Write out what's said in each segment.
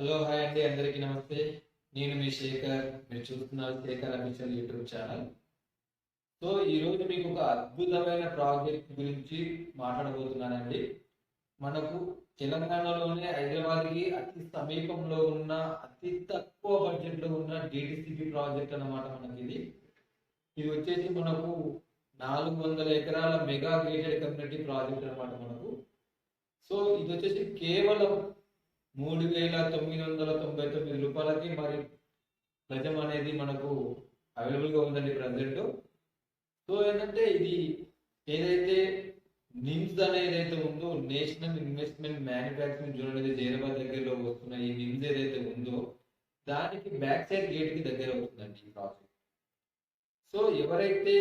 Hello hi అండి, అందరికీ నమస్తే. నేను మీ శేఖర్. మీరు చూస్తున్నారు Shekar official YouTube channel. So ఈరోజు మీకు ఒక అద్భుతమైన ప్రాజెక్ట్ గురించి మాట్లాడబోతున్నానండి. మనకు తెలంగాణలోనే హైదరాబాద్కి అతి సమీపంలో ఉన్న అతి తక్కువ బడ్జెట్లో ఉన్న డిటిసిపి ప్రాజెక్ట్ అన్నమాట. ఇది వచ్చేసి మనకు 400 ఎకరాల మెగా గేటెడ్ కమ్యూనిటీ ప్రాజెక్ట్ అన్నమాట మనకు. సో ఇది వచ్చేసి కేవలం 3,999 రూపాయలకి మరి గజం అనేది మనకు అవైలబుల్ గా ఉందండి ప్రజెంట్. సో ఏంటంటే ఇది ఏదైతే నిమ్స్ అనేది ఏదైతే ఉందో, నేషనల్ ఇన్వెస్ట్మెంట్ మ్యానుఫ్యాక్చరింగ్ జోన్ అనేది జైరాబాద్ దగ్గరలో వస్తున్న ఈ నిమ్స్ ఏదైతే ఉందో దానికి బ్యాక్ సైడ్ గేట్ కి దగ్గర అవుతుందండి ఈ ప్రాజెక్ట్. సో ఎవరైతే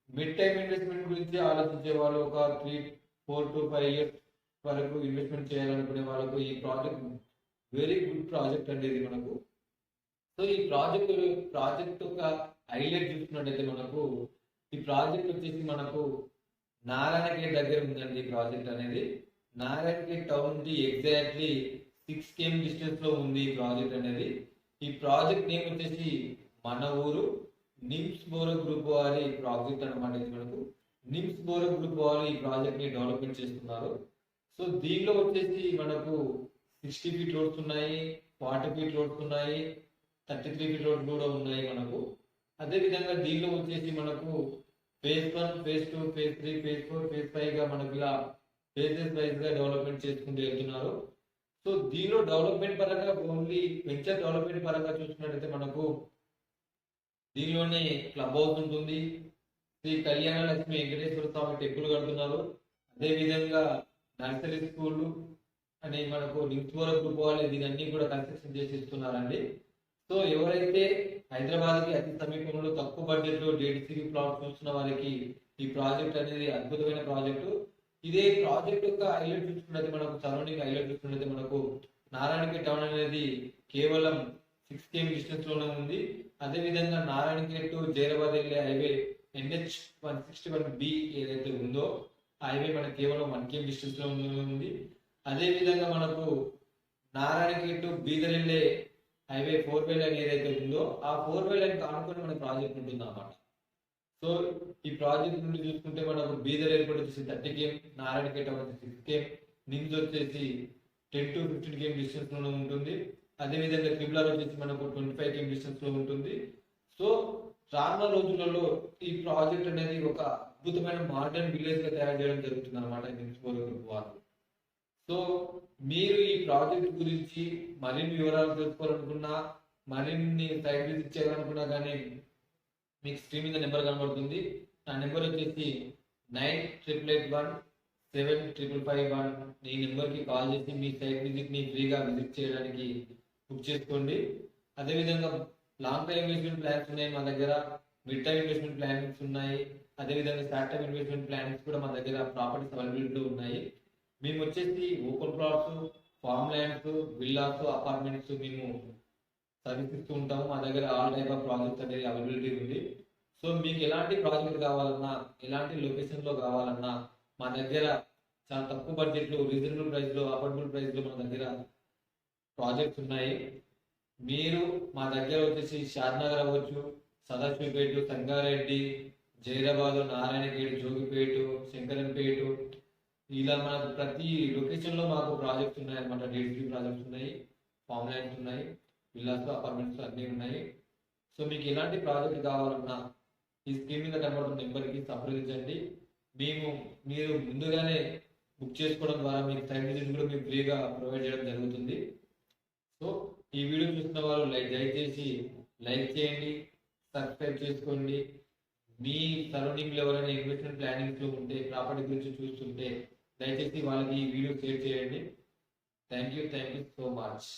మిడ్ టైమ్ ఇన్వెస్ట్మెంట్ గురించి ఆలోచించే వాళ్ళు, ఒక 4 to 5 years వరకు ఇన్వెస్ట్మెంట్ చేయాలనుకునే వాళ్ళకు ఈ ప్రాజెక్ట్ వెరీ గుడ్ ప్రాజెక్ట్ అండి ఇది మనకు. సో ఈ ప్రాజెక్ట్ యొక్క హైలైట్ చూసుకున్నట్టయితే మనకు ఈ ప్రాజెక్ట్ వచ్చేసి మనకు నారాయణఖేడ్ దగ్గర ఉందండి. ఈ ప్రాజెక్ట్ అనేది నారాయణఖేడ్ టౌన్ కి ఎగ్జాక్ట్లీ 6 km డిస్టెన్స్ లో ఉంది ఈ ప్రాజెక్ట్ అనేది. ఈ ప్రాజెక్ట్ నేమ్ వచ్చేసి మన ఊరు నిమ్స్ బోరో గ్రూప్ వారి ప్రాజెక్ట్ అనమాట. ఇది మనకు నిమ్స్ బోరో గ్రూప్ వారు ఈ ప్రాజెక్ట్ ని డెవలప్మెంట్ చేస్తున్నారు. సో దీనిలో వచ్చేసి మనకు 60 feet రోడ్స్ ఉన్నాయి, 40 feet రోడ్స్ ఉన్నాయి, 33 feet రోడ్స్ కూడా ఉన్నాయి మనకు. అదే విధంగా దీనిలో వచ్చేసి మనకు phase 1, phase 2, phase 3, phase 4, phase 5 గా మనకు ఇలా ఫేజెస్ వైజ్ గా డెవలప్మెంట్ చేసుకుంటూ వెళ్తున్నారు. సో దీనిలో డెవలప్మెంట్ పరంగా ఓన్లీ వెంచర్ డెవలప్మెంట్ పరంగా చూసుకున్నట్టయితే మనకు దీనిలోనే క్లబ్ హౌస్ ఉంటుంది, శ్రీ కళ్యాణ లక్ష్మి వెంకటేశ్వర స్వామి టెంపుల్ కడుతున్నారు. అదే విధంగా నర్సరీ స్కూల్ అని మనకు నిమ్స్ బోరో గ్రూప్ వాళ్ళు దీన్ని కూడా కన్స్ట్రక్షన్ చేసి ఇస్తున్నారండి. సో ఎవరైతే హైదరాబాద్ కి అతి సమీపంలో తక్కువ బడ్జెట్ లో డిటిసిపి ప్లాట్ చూస్తున్న వారికి ఈ ప్రాజెక్ట్ అనేది అద్భుతమైన ప్రాజెక్టు. ఇదే ప్రాజెక్ట్ యొక్క హైలైట్ చూసుకున్నది మనకు సరౌండింగ్ హైలైట్ చూసుకున్నది మనకు నారాయణఖేడ్ టౌన్ అనేది కేవలం 6 km డిస్టెన్స్ లోనే ఉంది. అదే విధంగా నారాయణఖేడ్ టు జైరాబాద్ వెళ్ళే హైవే NH 161B ఏదైతే ఉందో హైవే మనకు కేవలం 1 km డిస్టెన్స్ లో ఉంది. అదే విధంగా మనకు నారాయణఖేడ్ టు బీదర్ వెళ్ళే హైవే 4-way లైన్ ఏదైతే ఉందో ఆ 4-way లైన్ కానుకొని మన ప్రాజెక్ట్ ఉంటుంది అన్నమాట. సో ఈ ప్రాజెక్ట్ నుండి చూసుకుంటే మనకు బీదర్ ఎయిర్పోర్ట్ వచ్చేసి 30 km, నారాయణఖేడ్ టౌన్ వచ్చేసి 6 km, నిమ్స్ వచ్చేసి 10 to 15 km డిస్టెన్స్ లో ఉంటుంది. అదే విధంగా ట్రిపుల్ వచ్చేసి మనకు 25 km డిస్టెన్స్ లో ఉంటుంది. సో రానున్న రోజులలో ఈ ప్రాజెక్ట్ అనేది ఒక అద్భుతమైన మోడర్న్ విలేజ్ గా తయారు చేయడం జరుగుతుంది అనమాట నిమ్స్ బోరో గ్రూప్ వారు. సో మీరు ఈ ప్రాజెక్ట్ గురించి మరిన్ని వివరాలు తెలుసుకోవాలనుకున్నా, మరిన్ని సైట్ విజిట్ చేయాలనుకున్నా కానీ మీకు స్క్రీన్ మీద నెంబర్ కనబడుతుంది. నా నెంబర్ వచ్చేసి 9881755551. ఈ నెంబర్కి కాల్ చేసి మీ సైట్ విజిట్ ని ఫ్రీగా విజిట్ చేయడానికి బుక్ చేసుకోండి. అదేవిధంగా లాంగ్ టైమ్ ఇన్వెస్ట్మెంట్ ప్లాన్స్ ఉన్నాయి మా దగ్గర, మిడ్ టైమ్ ఇన్వెస్ట్మెంట్ ప్లాన్స్ ఉన్నాయి, అదేవిధంగా షార్ట్ టైమ్ ఇన్వెస్ట్మెంట్ ప్లాన్స్ కూడా మా దగ్గర ప్రాపర్టీస్ అవైలబిలిటీ ఉన్నాయి. మేము వచ్చేసి open plots, farm lands, villas, apartments మేము సర్వీస్ ఇస్తూ ఉంటాము. మా దగ్గర ఆల్ టైప్ ఆఫ్ ప్రాజెక్ట్స్ అనేది అవైలబిలిటీ ఉంది. సో మీకు ఎలాంటి ప్రాజెక్ట్ కావాలన్నా, ఎలాంటి లొకేషన్ లో కావాలన్నా మా దగ్గర చాలా తక్కువ బడ్జెట్ లో, రీజనబుల్ ప్రైస్ లో, అఫోర్డబుల్ ప్రైస్ లో మన దగ్గర ప్రాజెక్ట్స్ ఉన్నాయి. మీరు మా దగ్గర వచ్చేసి షాద్నగర్ అవ్వచ్చు, సదాశివపేట, సంగారెడ్డి, జైరాబాద్, నారాయణఖేడ్, జోగిపేట, శంకరంపేట, ఇలా మనకు ప్రతి లొకేషన్ లో మాకు ప్రాజెక్ట్స్ ఉన్నాయి అనమాట. డిటిసిపి ప్రాజెక్ట్స్ ఉన్నాయి, ఫామ్ ల్యాండ్స్ ఉన్నాయి, విల్లాస్, అపార్ట్మెంట్స్ అన్ని ఉన్నాయి. సో మీకు ఎలాంటి ప్రాజెక్ట్ కావాలన్నా ఈ స్క్రీన్ మీద కనబడుతున్న నెంబర్కి సంప్రదించండి. మీరు ముందుగానే బుక్ చేసుకోవడం ద్వారా మీకు సైట్ విజిట్ కూడా మీకు ఫ్రీగా ప్రొవైడ్ చేయడం జరుగుతుంది. సో ఈ వీడియో చూస్తున్న వాళ్ళు దయచేసి లైక్ చేయండి, సబ్స్క్రైబ్ చేసుకోండి. మీ సరౌండింగ్ లో ఎవరైనా ఇన్వెస్ట్మెంట్ ప్లానింగ్స్ లో ఉంటే, ప్రాపర్టీ గురించి చూస్తుంటే దయచేసి వాళ్ళకి ఈ వీడియో షేర్ చేయండి. Thank you so much.